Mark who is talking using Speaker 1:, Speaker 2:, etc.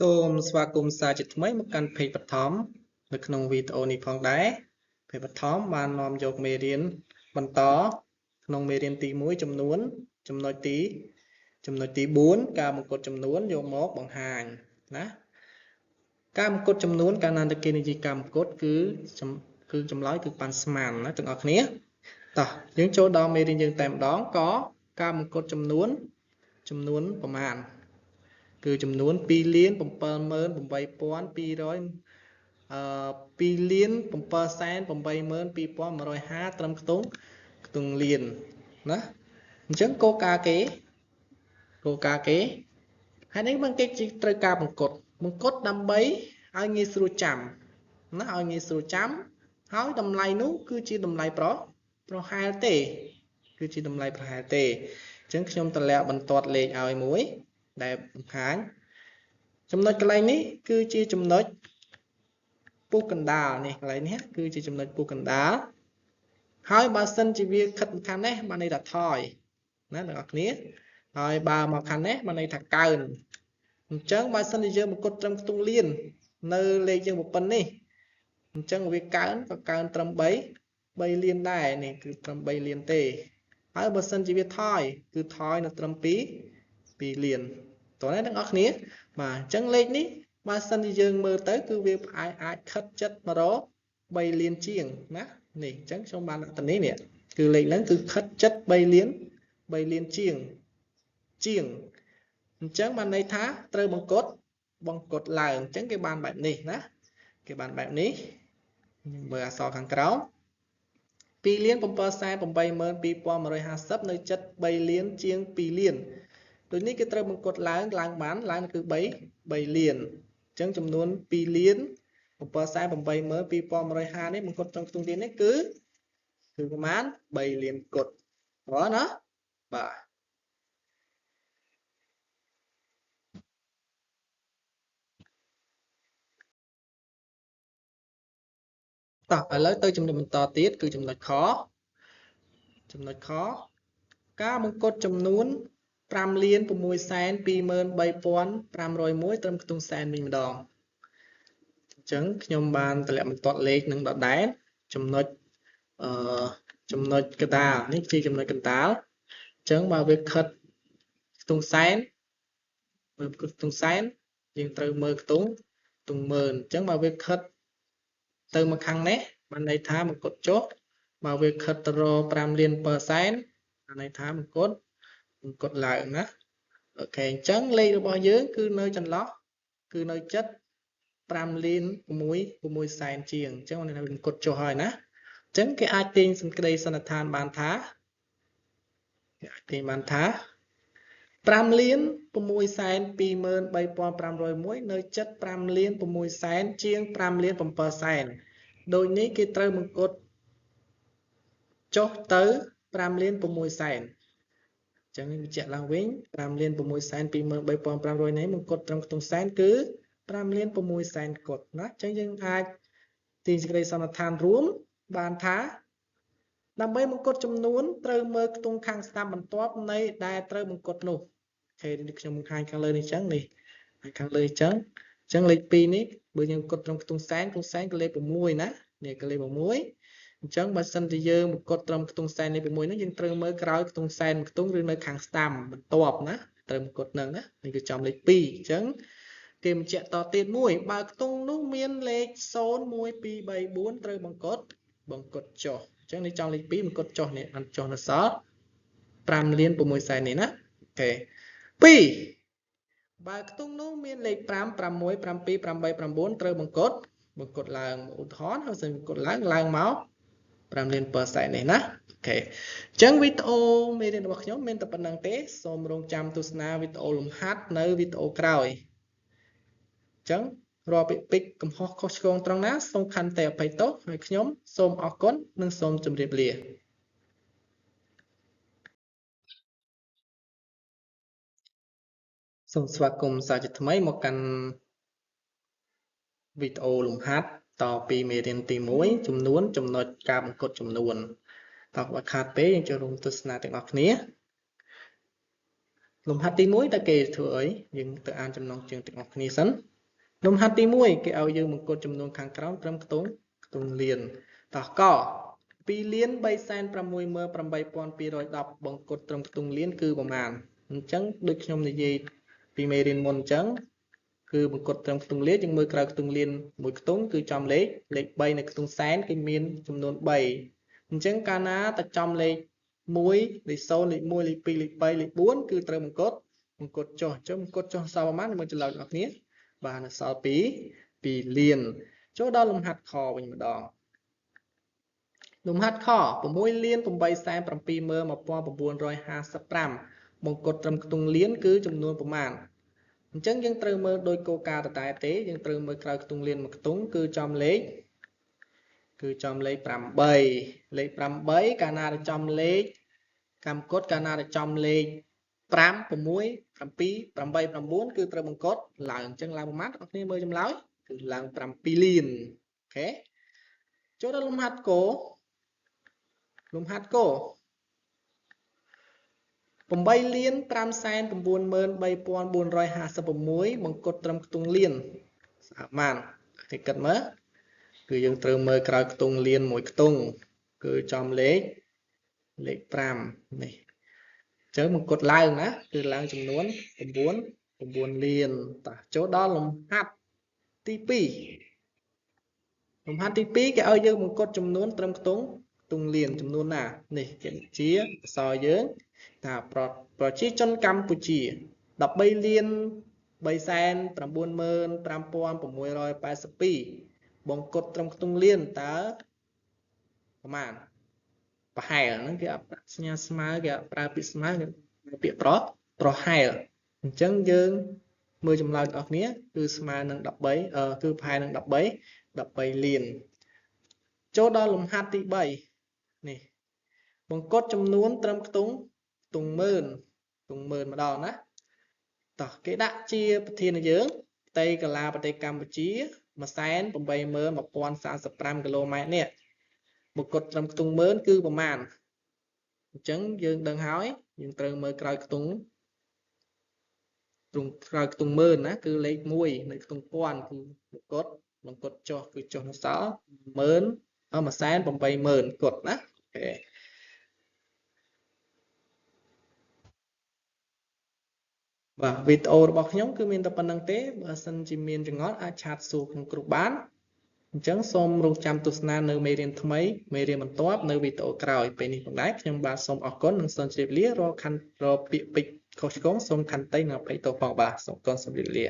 Speaker 1: សូមស្វាគមន៍សាជាថ្មីមកកាន់ពេកបឋមនៅក្នុងវីដេអូនេះផងដែរពេកបឋមបាននាំយកមេរៀនបន្តក្នុងមេរៀនទី1ចំនួនចំណុចទី4ការបង្កត់ចំនួនយកមកបង្ហាញណាការបង្កត់ចំនួនកាលណាតែគេនិយាយការបង្កត់គឺចម្លើយគឺប៉ាន់ស្មានណាទាំងអស់គ្នាតោះយើងចូលដល់មេរៀនយើងតែម្ដងក៏ការបង្កត់ចំនួនប្រមាណគឺចំនួន 2,782,200 2,770,150 ត្រឹមខ្ទង់លានណាអញ្ចឹងគោលការណ៍គេហើយនេះមិនគេត្រូវការបង្កត់ដើម្បីឲ្យងាយស្រួលចាំណាឲ្យងាយស្រួលចាំហើយតម្លៃនោះគឺជាតម្លៃប្រហែលទេគឺជាតម្លៃប្រហែលទេអញ្ចឹងខ្ញុំតម្លាក់បន្ទាត់លេខឲ្យមួយដែលបង្ហាញចំណុចកន្លែងនេះគឺជាចំណុចពុះកណ្ដាលនេះកន្លែងនេះគឺជាចំណុចពុះកណ្ដាលហើយបើសិនជាវាខិតម្ខាងនេះបានន័យថាថយណាអ្នកនរគ្នាហើយបើមកខាងនេះបានន័យថាកើនអញ្ចឹងបើសិនជាយើងបង្កត់ត្រឹមខ្ទង់លាននៅលេខយើងប៉ុណ្ណេះអញ្ចឹងវាកើនក៏កើនត្រឹម3លានដែរនេះគឺត្រឹម3លានទេហើយបើសិនជាវាថយគឺថយនៅត្រឹម2លានតោះណាអ្នកនរគ្នាបាទអញ្ចឹងលេខនេះបើសិនជាយើងមើលទៅគឺវាអាចខិតចិត្តមករក3លានជាងណានេះអញ្ចឹងខ្ញុំបានដាក់ទៅនេះគឺលេខហ្នឹងគឺខិតចិត្ត3លានជាងអញ្ចឹងបានន័យថាត្រូវបង្កត់ឡើងអញ្ចឹងគេបានបែបនេះណាគេបានបែបនេះមើលអក្សរខាងក្រោម 2,782,150 នៅចិត្ត3លានជាង2លានដូចនេះគេត្រូវបង្កត់ឡើងបានគឺ3លានអញ្ចឹងចំនួន 2,782,150 នេះបង្កត់trongខ្ទង់លាននេះគឺប្រមាណ3លានគត់បាទណាបាទតោះឥឡូវទៅចំណុចបន្តទៀតគឺចំណុចខការបង្កត់ចំនួន 5,623,501 ត្រឹមខ្ទង់សែនវិញម្ដងអញ្ចឹងខ្ញុំបានតម្លាក់បន្ទាត់លេខនឹងដដែលចំណុចកណ្ដាលនេះជាចំណុចកណ្ដាលអញ្ចឹងបើវាខិតខ្ទង់សែនយើងត្រូវមើលខ្ទង់ម៉ឺនអញ្ចឹងបើវាខិតទៅមកខាងនេះបានន័យថាបង្កត់ចុះបើវាខិតទៅរក5លាន%បានន័យថាបង្កត់ឡើងណាអូខេអញ្ចឹងលេខរបស់យើងគឺនៅចន្លោះគឺនៅចិត្ត5លាន6សែនជាងអញ្ចឹងបានន័យថាបង្កត់ចុះហើយណាអញ្ចឹងគេអាចទាញសេចក្តីសន្និដ្ឋានបានថា5,623,501 នៅចិត្ត5លាន6សែនជាង5លាន7សែនដូចនេះគេត្រូវបង្កត់ចុះទៅ5លាន6សែនអញ្ចឹងបញ្ជាក់ឡើងវិញ5លាន6សែន 23,500 នេះបង្កត់ត្រឹមខ្ទង់សែនគឺ5លាន6សែនគត់ណាអញ្ចឹងយើងអាចទាញសេចក្តីសន្និដ្ឋានរួមបានថាដើម្បីបង្កត់ចំនួនត្រូវមើលខ្ទង់ខាងស្ដាំបន្ទាប់នៃដែលត្រូវបង្កត់នោះអូខេនេះខ្ញុំបង្ហាញខាងលើនេះអញ្ចឹងនេះខាងលើអញ្ចឹងលេខ2នេះបើយើងកត់ត្រឹមខ្ទង់សែនគឺលេខ6ណានេះគឺលេខ6អញ្ចឹងបើសិនជាយើងបង្កត់ត្រឹមខ្ទង់សែនលេខ6នេះយើងត្រូវមើលក្រោយខ្ទង់សែនខ្ទង់ឬនៅខាងស្ដាំបន្ទាប់ណាត្រូវបង្កត់នឹងណានេះគឺចំលេខ2អញ្ចឹងគេបញ្ជាក់តទៀតមួយបើខ្ទង់នោះមានលេខ0 1 2 3 4ត្រូវបង្កត់ចុះអញ្ចឹងនេះចំលេខ2បង្កត់ចុះនេះបានចុះនៅសល់5លាន6សែននេះណាអូខេ2បើខ្ទង់នោះមានលេខ5 6 7 8 9ត្រូវបង្កត់ឡើងឧទាហរណ៍ហើយសិនបង្កត់ឡើងមក5លាន%នេះណាអូខេអញ្ចឹងវីដេអូមេរៀនរបស់ខ្ញុំមានតែប៉ុណ្្នឹងទេសូមរងចាំទស្សនាវីដេអូលំហាត់នៅវីដេអូក្រោយអញ្ចឹងរាល់ពាក្យកំហុសខុសឆ្គងត្រង់ណាសូមខន្តីអភ័យទោសហើយខ្ញុំសូមអរគុណនិងសូមជម្រាបលាសូមស្វាគមន៍សាជាថ្មីមកកាន់វីដេអូលំហាត់តពីមេរៀនទី1ចំនួនចំណុចការបង្កត់ចំនួនតបើខាតពេលយើងចូលរួមទស្សនាទាំងអស់គ្នា លំហាត់ទី1តើគេធ្វើអីយើងទៅអានចំណងជើងទាំងអស់គ្នាសិនលំហាត់ទី1គេឲ្យយើងបង្កើតចំនួនខាងក្រោមត្រឹមខ្ទង់លានតោះក2លាន 368,210 បង្កើតត្រឹមខ្ទង់លានគឺប្រមាណអញ្ចឹងដូចខ្ញុំនិយាយពីមេរៀនមុនអញ្ចឹងគឺបង្កើតត្រឹមខ្ទង់លានយើងមើលក្រៅខ្ទង់លានមួយខ្ទង់គឺចំលេខ3នៅខ្ទង់សែនគេមានចំនួន3អញ្ចឹងកាលណាតែចំលេខ1លេខ0លេខ1លេខ2លេខ3លេខ4គឺត្រូវបង្កើតចុះអញ្ចឹងបង្កើតចុះសល់ប្រមាណមើលច្រឡំអ្នកគ្នាបាទនៅសល់2លានចូលដល់លំហាត់ខវិញម្ដងលំហាត់ខ6លាន 871,1955 បង្កើតត្រឹមខ្ទង់លានគឺចំនួនប្រមាណអញ្ចឹងយើងត្រូវមើលដោយគោលការណ៍ដដែលទេយើងត្រូវមើលក្រៅខ្ទង់លានមួយខ្ទង់គឺចំលេខ8លេខ8កាលណាចំលេខកម្មគត់កាលណាចំលេខ5 6 7 8 9គឺត្រូវបង្កើតឡើងអញ្ចឹងឡើងប្រមាណអ្នកគ្នាមើលចម្លើយគឺឡើង7លានអូខេចូលដល់លំហាត់គោ8លាន 593,456 បង្កើតត្រឹមខ្ទង់លានស្អាតបានគេគិតមើលគឺយើងត្រូវមើលក្រោយខ្ទង់លានមួយខ្ទង់គឺចំលេខ5នេះអញ្ចឹងបង្កើតឡើងណាគឺឡើងចំនួន9លានតោះចូលដល់លំហាត់ទី2លំហាត់ទី2គេឲ្យយើងបង្កើតចំនួនត្រឹមខ្ទង់លានចំនួនណានេះគេជាអក្សរយើងថាប្រជាជនកម្ពុជា13លាន 395,682 បង្កើតត្រឹមខ្ទង់លានតើប្រមាណប្រហែលហ្នឹងគេអត់សញ្ញាស្មើគេប្រើពាក្យស្មើគេពាក្យប្រហែលអញ្ចឹងយើងមើលចម្លើយរបស់គ្នាគឺស្មើនឹង13គឺប្រហែលនឹង13លានចូលដល់លំហាត់ទី3នេះបង្កើតចំនួនត្រឹមខ្ទង់ម៉ឺនម្ដងណាតោះគេដាក់ជាប្រធានយើងផ្ទៃកាឡាប្រទេសកម្ពុជា 181,035 គីឡូម៉ែត្រនេះបង្កើតត្រឹមខ្ទង់ម៉ឺនគឺប្រមាណអញ្ចឹងយើងដឹងហើយយើងត្រូវមើលក្រោយខ្ទង់ម៉ឺនណាគឺលេខ1នៅខ្ទង់ពាន់គឺបង្កើតចុះគឺចុះនៅសល់180,000គត់ណាអូខេបាទវីដេអូរបស់ខ្ញុំគឺមានតែប៉ុណ្្នឹងទេបើសិនជាមានចង្អល់អាចឆាតសួរក្នុងគ្រូបានអញ្ចឹងសូមរងចាំទស្សនានៅមេរៀនថ្មីមេរៀនបន្ទាប់នៅវីដេអូក្រោយពេលនេះផងដែរខ្ញុំបាទសូមអរគុណនិងសូមជម្រាបលារកពាក្យពេចន៍ខុសឆ្គងសូមខន្តីនិងអភ័យទោសផងបាទសូមអរគុណសូមជម្រាបលា